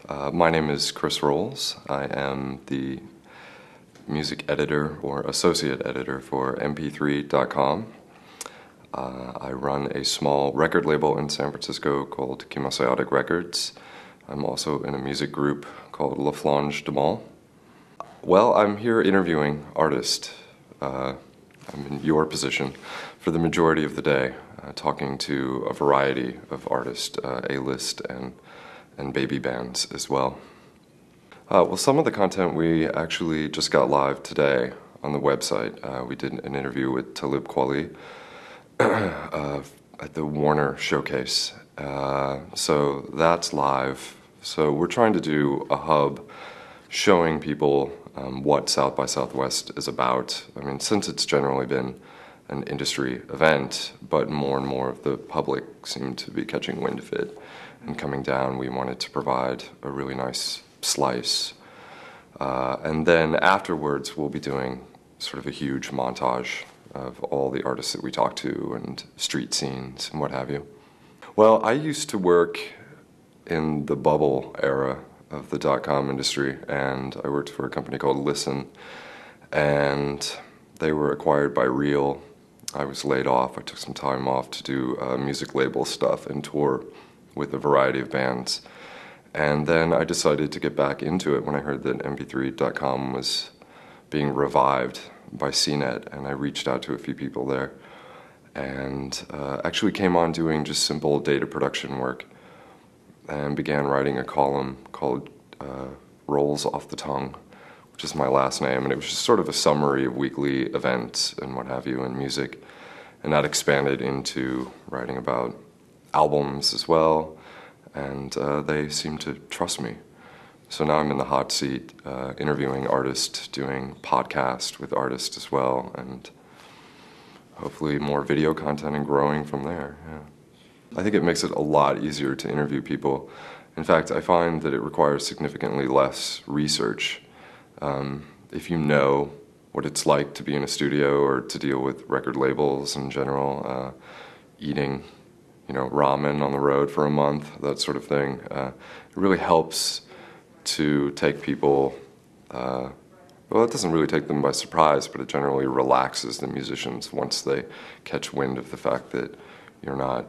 My name is Chris Rolls. I am the music editor or associate editor for MP3.com. I run a small record label in San Francisco called Kimasiotic Records. I'm also in a music group called La Flange de Mall. Well, I'm here interviewing artists. I'm in your position for the majority of the day, talking to a variety of artists, A-list and baby bands as well. Well, some of the content we actually just got live today on the website. We did an interview with Talib Kweli at the Warner Showcase. So that's live. So we're trying to do a hub showing people what South by Southwest is about. I mean, since it's generally been an industry event, but more and more of the public seem to be catching wind of it and coming down, we wanted to provide a really nice slice. And then afterwards, we'll be doing sort of a huge montage of all the artists that we talked to and street scenes and what have you. Well, I used to work in the bubble era of the .com industry, and I worked for a company called Listen, and they were acquired by Reel. I was laid off. I took some time off to do music label stuff and tour with a variety of bands. And then I decided to get back into it when I heard that MP3.com was being revived by CNET, and I reached out to a few people there and actually came on doing just simple data production work and began writing a column called Rolls Off the Tongue, which is my last name, and it was just sort of a summary of weekly events and what have you in music, and that expanded into writing about albums as well, and they seem to trust me. So now I'm in the hot seat, interviewing artists, doing podcasts with artists as well, and hopefully more video content and growing from there. Yeah. I think it makes it a lot easier to interview people. In fact, I find that it requires significantly less research. If you know what it's like to be in a studio or to deal with record labels in general, eating ramen on the road for a month, that sort of thing, it really helps to take people, well, it doesn't really take them by surprise, but it generally relaxes the musicians once they catch wind of the fact that you're not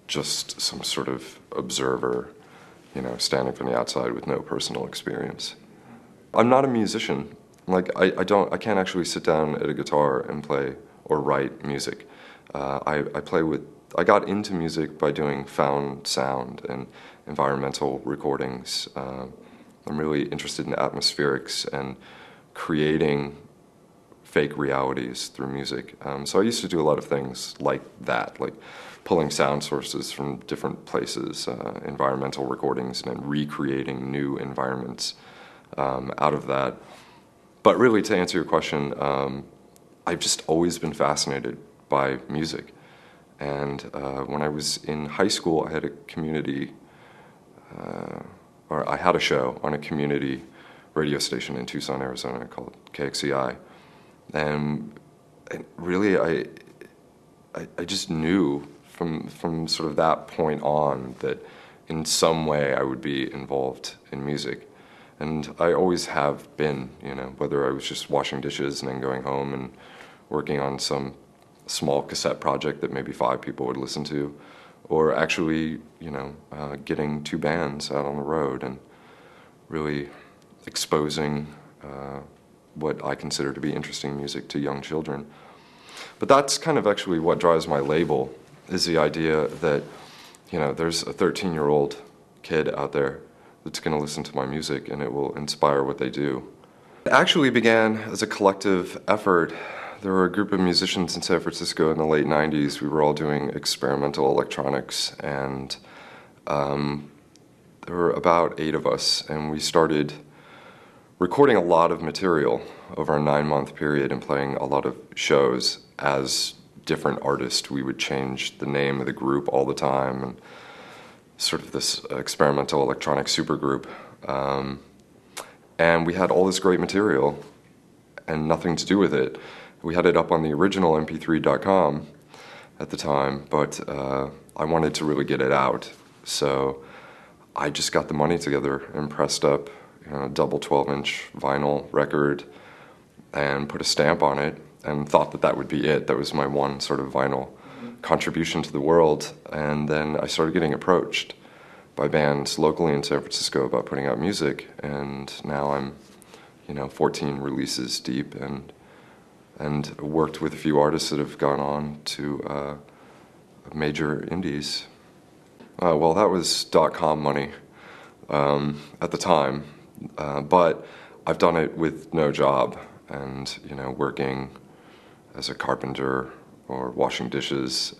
just some sort of observer, standing from the outside with no personal experience. I'm not a musician. Like, I can't actually sit down at a guitar and play or write music. I got into music by doing found sound and environmental recordings. I'm really interested in atmospherics and creating fake realities through music. So I used to do a lot of things like that, like pulling sound sources from different places, environmental recordings, and then recreating new environments out of that. But really, to answer your question, I've just always been fascinated by music. And when I was in high school, I had a community, or I had a show on a community radio station in Tucson, Arizona called KXCI. And really, I just knew from sort of that point on that in some way I would be involved in music. And I always have been, whether I was just washing dishes and then going home and working on some small cassette project that maybe 5 people would listen to, or actually, getting 2 bands out on the road and really exposing what I consider to be interesting music to young children. But that's kind of actually what drives my label, is the idea that, there's a 13-year-old kid out there that's going to listen to my music and it will inspire what they do. It actually began as a collective effort. There were a group of musicians in San Francisco in the late 90s. We were all doing experimental electronics, and there were about 8 of us, and we started recording a lot of material over a 9-month period and playing a lot of shows as different artists. We would change the name of the group all the time, and sort of this experimental electronic supergroup. And we had all this great material and nothing to do with it. We had it up on the original MP3.com at the time, but I wanted to really get it out. So I just got the money together and pressed up, a double 12-inch vinyl record and put a stamp on it and thought that that would be it. That was my one sort of vinyl contribution to the world. And then I started getting approached by bands locally in San Francisco about putting out music, and now I'm 14 releases deep and worked with a few artists that have gone on to major indies. Well, that was .com money at the time, but I've done it with no job and working as a carpenter or washing dishes,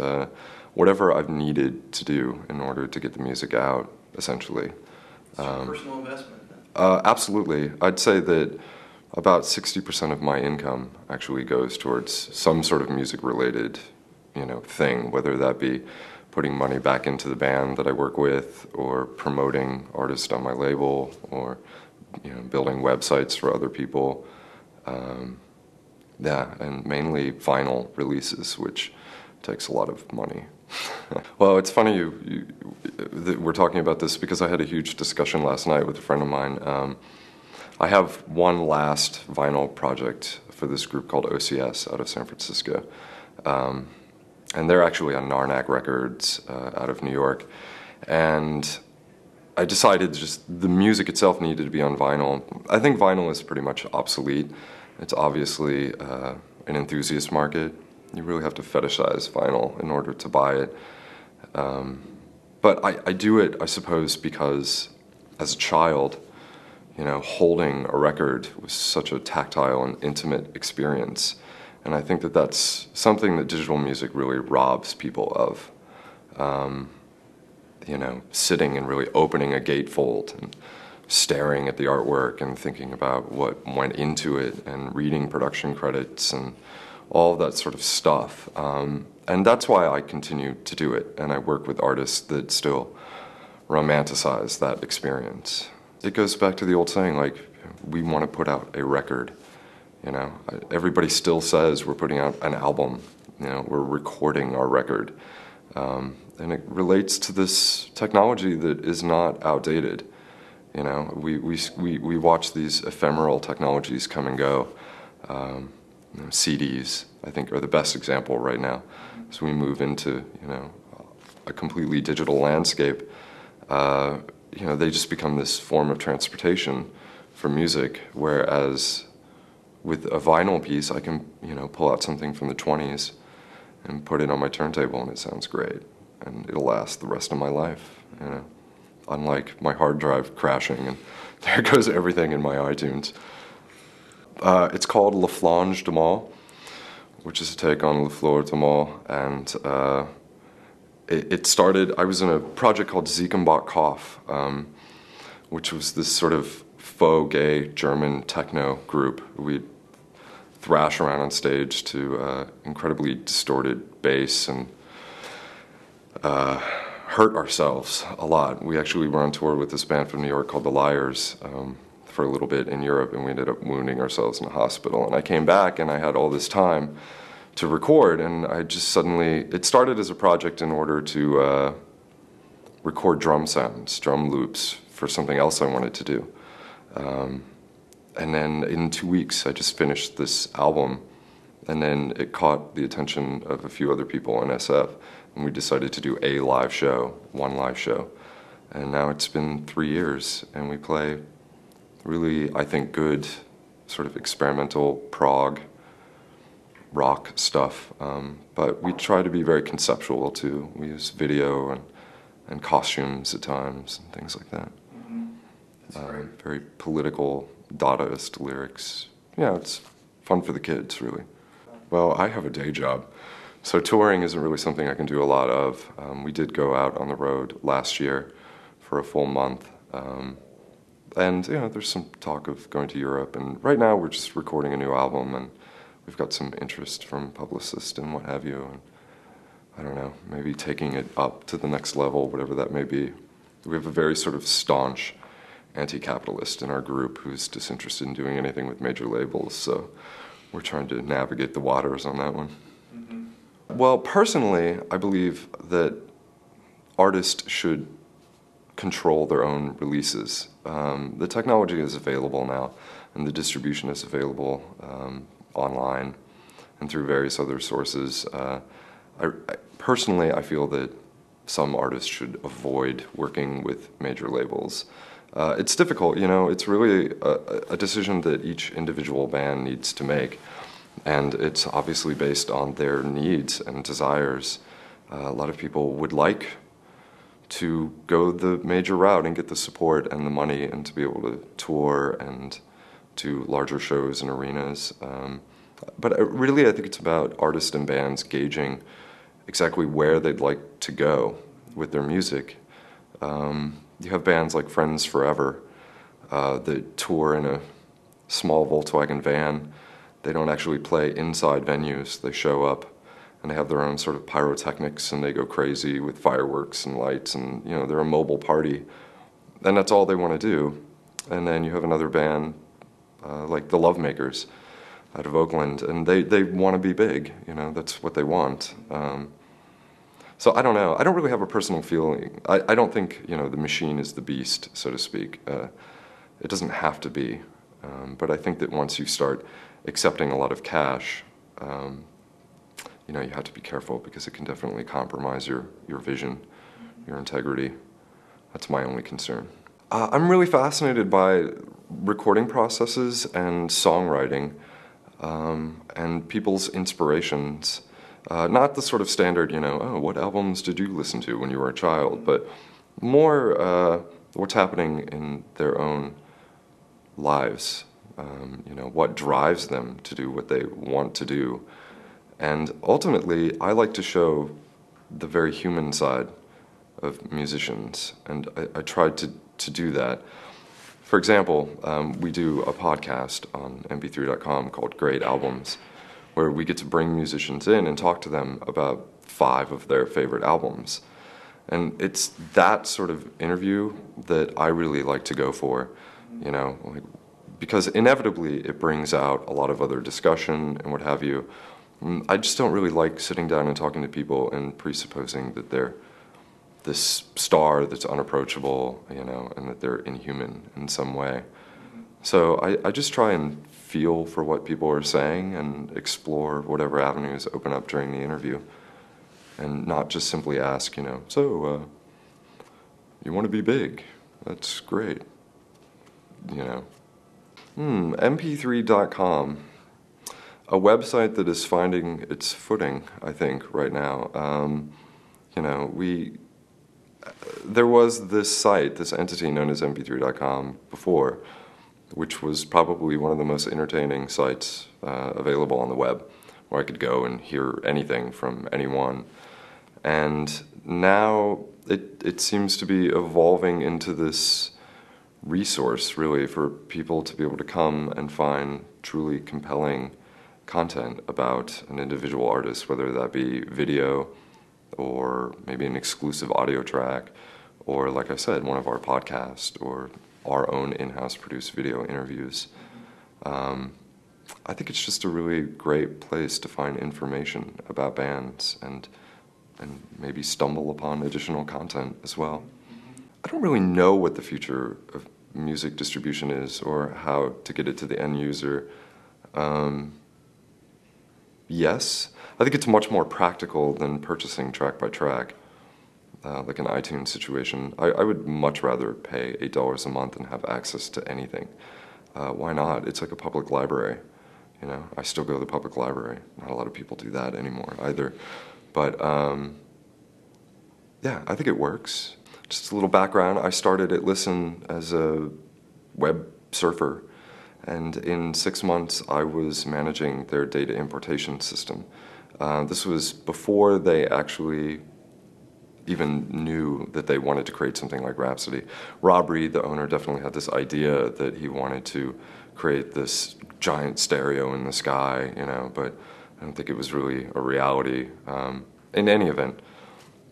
whatever I've needed to do in order to get the music out, essentially. It's your personal investment then? Absolutely. I'd say that about 60% of my income actually goes towards some sort of music-related, thing, whether that be putting money back into the band that I work with, or promoting artists on my label, or building websites for other people. Yeah, and mainly vinyl releases, which takes a lot of money. Well, it's funny we're talking about this because I had a huge discussion last night with a friend of mine. I have one last vinyl project for this group called OCS out of San Francisco. And they're actually on Narnak Records out of New York. And I decided just the music itself needed to be on vinyl. I think vinyl is pretty much obsolete. It's obviously an enthusiast market. You really have to fetishize vinyl in order to buy it. But I do it, I suppose, because as a child, holding a record was such a tactile and intimate experience. And I think that that's something that digital music really robs people of. Sitting and really opening a gatefold and staring at the artwork and thinking about what went into it and reading production credits and all that sort of stuff. And that's why I continue to do it, and I work with artists that still romanticize that experience. It goes back to the old saying, like, we want to put out a record. Everybody still says we're putting out an album. We're recording our record. And it relates to this technology that is not outdated. We watch these ephemeral technologies come and go. CDs, I think, are the best example right now. As we move into, a completely digital landscape, they just become this form of transportation for music, whereas with a vinyl piece, I can, pull out something from the 20s and put it on my turntable, and it sounds great, and it'll last the rest of my life, Unlike my hard drive crashing, and there goes everything in my iTunes. It's called La Flange de Mal, which is a take on Le Fleur de Mal, and it started, I was in a project called Ziekenbach Kauf, which was this sort of faux gay German techno group. We'd thrash around on stage to incredibly distorted bass and hurt ourselves a lot. We actually were on tour with this band from New York called The Liars for a little bit in Europe, and we ended up wounding ourselves in a hospital. And I came back and I had all this time to record, and I just suddenly, it started as a project in order to record drum sounds, drum loops for something else I wanted to do. And then in 2 weeks, I just finished this album, and then it caught the attention of a few other people in SF, and we decided to do one live show. And now it's been 3 years, and we play really, I think, good sort of experimental prog rock stuff. But we try to be very conceptual, too. We use video and costumes at times and things like that. Very political, Dadaist lyrics. Yeah, it's fun for the kids, really. Well, I have a day job, so touring isn't really something I can do a lot of. We did go out on the road last year for a full month, and there's some talk of going to Europe, and right now we're just recording a new album, and we've got some interest from publicists and what have you, and I don't know, maybe taking it up to the next level, whatever that may be. We have a very sort of staunch anti-capitalist in our group who's disinterested in doing anything with major labels, so we're trying to navigate the waters on that one. Well, personally, I believe that artists should control their own releases. The technology is available now, and the distribution is available online and through various other sources. Personally, I feel that some artists should avoid working with major labels. It's difficult, you know, it's really a decision that each individual band needs to make, and it's obviously based on their needs and desires. A lot of people would like to go the major route and get the support and the money and to be able to tour and do larger shows and arenas. But really, I think it's about artists and bands gauging exactly where they'd like to go with their music. You have bands like Friends Forever that tour in a small Volkswagen van. They don't actually play inside venues. They show up and they have their own sort of pyrotechnics and they go crazy with fireworks and lights, and you know, they're a mobile party. And that's all they want to do. And then you have another band like the Lovemakers out of Oakland, and they want to be big, you know, that's what they want. So I don't know. I don't really have a personal feeling. I don't think, you know, the machine is the beast, so to speak. It doesn't have to be. But I think that once you start accepting a lot of cash, you know, you have to be careful because it can definitely compromise your vision, your integrity. That's my only concern. I'm really fascinated by recording processes and songwriting and people's inspirations. Not the sort of standard, you know, oh, what albums did you listen to when you were a child, but more what's happening in their own lives. You know, what drives them to do what they want to do. And ultimately, I like to show the very human side of musicians, and I tried to do that. For example, we do a podcast on MP3.com called Great Albums, where we get to bring musicians in and talk to them about 5 of their favorite albums. And it's that sort of interview that I really like to go for, you know, like, because inevitably it brings out a lot of other discussion and what have you. I just don't really like sitting down and talking to people and presupposing that they're this star that's unapproachable, you know, and that they're inhuman in some way. So I just try and feel for what people are saying and explore whatever avenues open up during the interview, and not just simply ask, you know, so you want to be big? That's great, you know. MP3.com, a website that is finding its footing, I think, right now. You know, there was this site, this entity known as MP3.com before, which was probably one of the most entertaining sites available on the web, where I could go and hear anything from anyone. And now it seems to be evolving into this resource, really, for people to be able to come and find truly compelling content about an individual artist, whether that be video or maybe an exclusive audio track, or, like I said, one of our podcasts or our own in-house produced video interviews. I think it's just a really great place to find information about bands and maybe stumble upon additional content as well. I don't really know what the future of music distribution is or how to get it to the end user. Yes, I think it's much more practical than purchasing track by track, like an iTunes situation. I would much rather pay $8 a month and have access to anything. Why not? It's like a public library. You know, I still go to the public library. Not a lot of people do that anymore either. But yeah, I think it works. Just a little background, I started at Listen as a web surfer, and in 6 months I was managing their data importation system. This was before they actually even knew that they wanted to create something like Rhapsody. Rob Reed, the owner, definitely had this idea that he wanted to create this giant stereo in the sky, you know, but I don't think it was really a reality. In any event,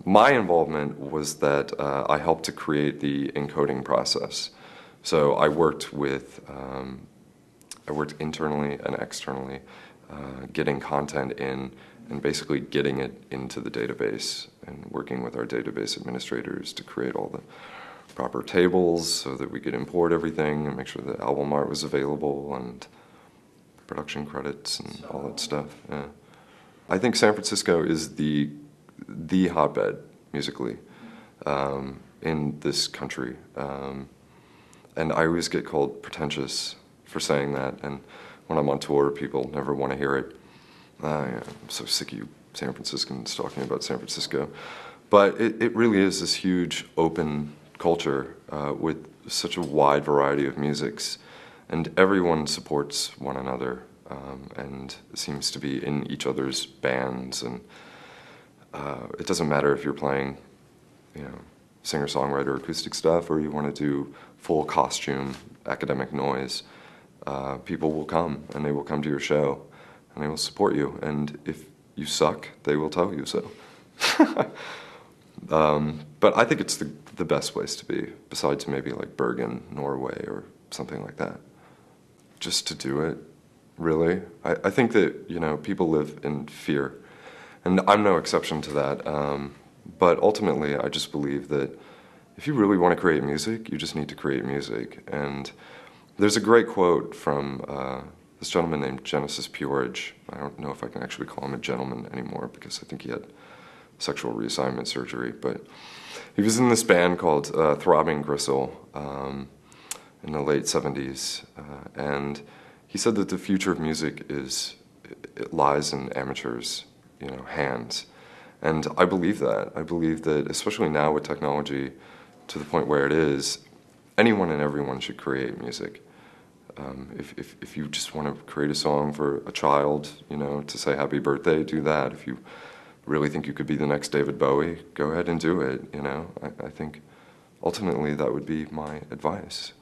my involvement was that I helped to create the encoding process. So I worked internally and externally, getting content in and basically getting it into the database and working with our database administrators to create all the proper tables so that we could import everything and make sure the album art was available and production credits and all that stuff. Yeah. I think San Francisco is the hotbed musically in this country, and I always get called pretentious for saying that. And when I'm on tour, people never want to hear it. Yeah, I'm so sick of you San Franciscans talking about San Francisco, but it really is this huge open culture with such a wide variety of musics, and everyone supports one another. And seems to be in each other's bands, and it doesn't matter if you're playing, singer-songwriter acoustic stuff, or you want to do full costume academic noise. People will come, and they will come to your show, and they will support you. And if you suck, they will tell you so. But I think it's the best place to be, besides maybe like Bergen, Norway, or something like that. Just to do it. Really, I think that people live in fear, and I'm no exception to that. But ultimately, I just believe that if you really want to create music, you just need to create music. And there's a great quote from this gentleman named Genesis Peorage. I don't know if I can actually call him a gentleman anymore because I think he had sexual reassignment surgery. But he was in this band called Throbbing Gristle in the late '70s, and he said that the future of music it lies in amateurs, hands. And I believe that. I believe that, especially now with technology to the point where it is, anyone and everyone should create music. If you just want to create a song for a child, to say happy birthday, do that. If you really think you could be the next David Bowie, go ahead and do it, I think ultimately that would be my advice.